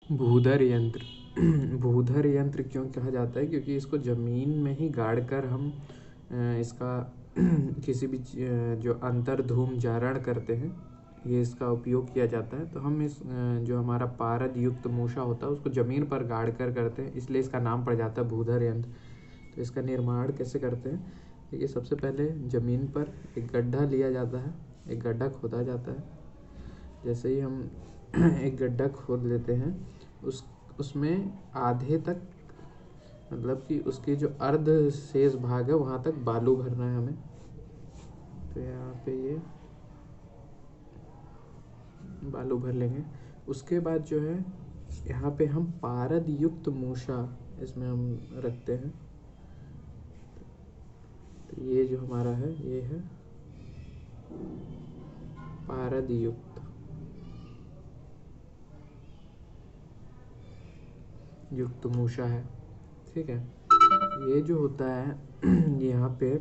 भूधर यंत्र भूधर यंत्र क्यों कहा जाता है? क्योंकि इसको ज़मीन में ही गाड़ कर हम इसका किसी भी जो अंतर्धूम जारण करते हैं, ये इसका उपयोग किया जाता है। तो हम इस जो हमारा पारद युक्त मूषा होता है उसको ज़मीन पर गाड़ कर करते हैं, इसलिए इसका नाम पड़ जाता है भूधर यंत्र। तो इसका निर्माण कैसे करते हैं? देखिए, सबसे पहले ज़मीन पर एक गड्ढा लिया जाता है, एक गड्ढा खोदा जाता है। जैसे ही हम एक गड्ढा खोद लेते हैं, उसमें आधे तक, मतलब कि उसके जो अर्ध शेष भाग है वहाँ तक बालू भरना है हमें। तो यहाँ पे ये बालू भर लेंगे। उसके बाद जो है यहाँ पे हम पारद युक्त मूषा इसमें हम रखते हैं। तो ये जो हमारा है ये है पारद युक्त मूषा है, ठीक है। ये जो होता है यहाँ पे,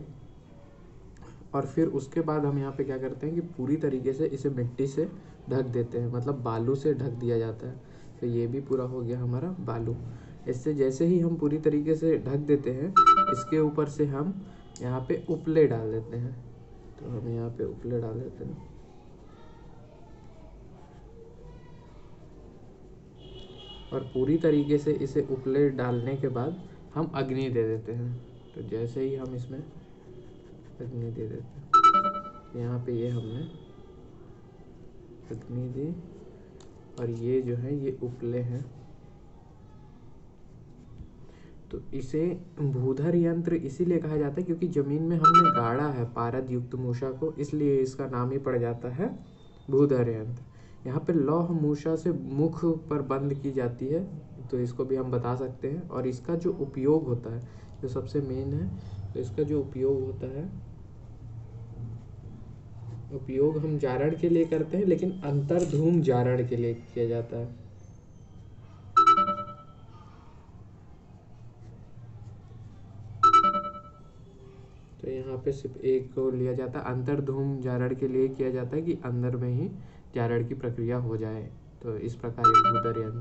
और फिर उसके बाद हम यहाँ पे क्या करते हैं कि पूरी तरीके से इसे मिट्टी से ढक देते हैं, मतलब बालू से ढक दिया जाता है। तो ये भी पूरा हो गया हमारा बालू। इससे जैसे ही हम पूरी तरीके से ढक देते हैं, इसके ऊपर से हम यहाँ पे उपले डाल देते हैं। तो हम यहाँ पे उपले डाल देते हैं, और पूरी तरीके से इसे उपले डालने के बाद हम अग्नि दे देते हैं। तो जैसे ही हम इसमें अग्नि दे देते हैं, यहाँ पे ये हमने अग्नि दी, और ये जो है ये उपले हैं। तो इसे भूधर यंत्र इसीलिए कहा जाता है क्योंकि जमीन में हमने गाड़ा है पारद युक्त मूषा को, इसलिए इसका नाम ही पड़ जाता है भूधर यंत्र। यहाँ पे लौह मूषा से मुख पर बंद की जाती है, तो इसको भी हम बता सकते हैं। और इसका जो उपयोग होता है, जो सबसे मेन है, तो इसका जो उपयोग होता है, उपयोग हम जारण के लिए करते हैं, लेकिन अंतर्धूम जारण के लिए किया जाता है। तो यहाँ पे सिर्फ एक को लिया जाता है, अंतर्धूम जारण के लिए किया जाता है कि अंदर में ही जारण की प्रक्रिया हो जाए। तो इस प्रकार ये भूधर यंत्र